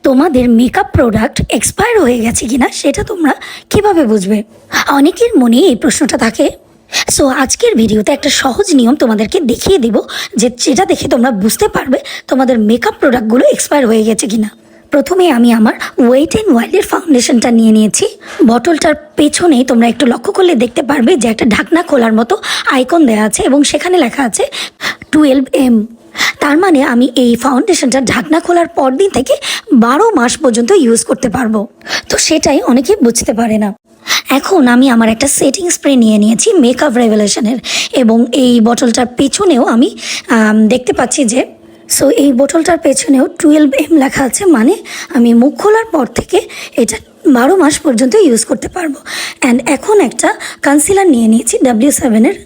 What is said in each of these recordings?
তোমাদের makeup product expire হয়ে গেছে কিনা সেটা তোমরা কিভাবে বুঝবে? অনেকের মনে এই প্রশ্নটা থাকে। সো আজকের ভিডিওতে একটা সহজ নিয়ম তোমাদেরকে দেখিয়ে দেব, যেটা দেখে তোমরা বুঝতে পারবে তোমাদের মেকআপ প্রোডাক্টগুলো এক্সপায়ার হয়ে গেছে কিনা। প্রথমে আমি আমার ওয়েট অ্যান্ড ওয়াইল্ডের ফাউন্ডেশনটা নিয়ে নিয়েছি। বটলটার পেছনেই তোমরা একটু লক্ষ্য করলে দেখতে পারবে যে একটা ঢাকনা খোলার মতো আইকন দেওয়া আছে এবং সেখানে লেখা আছে 12M। তার মানে আমি এই ফাউন্ডেশনটা ঢাকনা খোলার পর দিন থেকে 12 মাস পর্যন্ত ইউজ করতে পারবো। তো সেটাই অনেকে বুঝতে পারে না। এখন আমি আমার একটা সেটিং স্প্রে নিয়ে নিয়েছি মেকআপ রেভলিউশনের, এবং এই বটলটার পেছনেও আমি দেখতে পাচ্ছি যে এই বোতলটার পেছনেও 12M লেখা আছে, মানে আমি মুখ খোলার পর থেকে এটা 12 মাস পর্যন্ত ইউজ করতে পারবো। অ্যান্ড এখন একটা কনসিলার নিয়ে নিয়েছি W7-এর।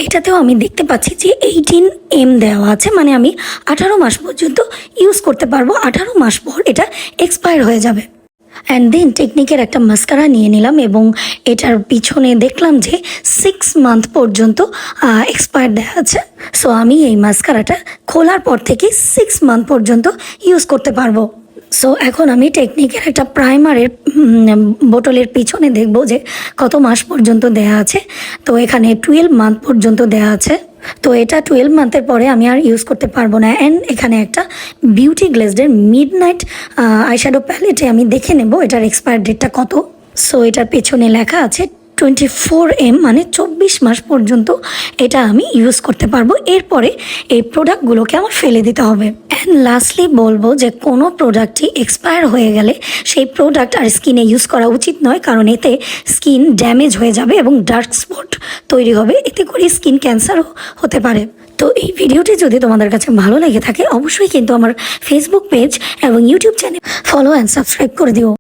এটাতেও আমি দেখতে পাচ্ছি যে 18M দেওয়া আছে, মানে আমি 18 মাস পর্যন্ত ইউজ করতে পারবো। 18 মাস পর এটা এক্সপায়ার হয়ে যাবে। অ্যান্ড দেন টেকনিকের একটা মাস্কারা নিয়ে নিলাম এবং এটার পিছনে দেখলাম যে 6 মান্থ পর্যন্ত এক্সপায়ার দেওয়া আছে। আমি এই মাস্কারাটা খোলার পর থেকে 6 মান্থ পর্যন্ত ইউজ করতে পারবো। এখন আমি টেকনিকের একটা প্রাইমারের বোতলের পিছনে দেখব যে কত মাস পর্যন্ত দেয়া আছে। তো এখানে 12 মান্থ পর্যন্ত দেয়া আছে। তো এটা 12 মান্থের পরে আমি আর ইউজ করতে পারবো না। অ্যান্ড এখানে একটা বিউটি গ্লেজডের মিডনাইট আইশ্যাডো প্যালেটে আমি দেখে নেব এটার এক্সপায়ার ডেটটা কত। এটার পেছনে লেখা আছে 24M, মানে 24 মাস পর্যন্ত এটা আমি ইউজ করতে পারবো। এরপরে এই প্রোডাক্টগুলোকে আমার ফেলে দিতে হবে। অ্যান্ড লাস্টলি বলবো যে কোনো প্রোডাক্টই এক্সপায়ার হয়ে গেলে সেই প্রোডাক্ট আর স্কিনে ইউজ করা উচিত নয়, কারণ এতে স্কিন ড্যামেজ হয়ে যাবে এবং ডার্ক স্পট তৈরি হবে। এতে করে স্কিন ক্যান্সারও হতে পারে। তো এই ভিডিওটি যদি তোমাদের কাছে ভালো লেগে থাকে অবশ্যই কিন্তু আমার ফেসবুক পেজ এবং YouTube channel follow and subscribe করে দিও।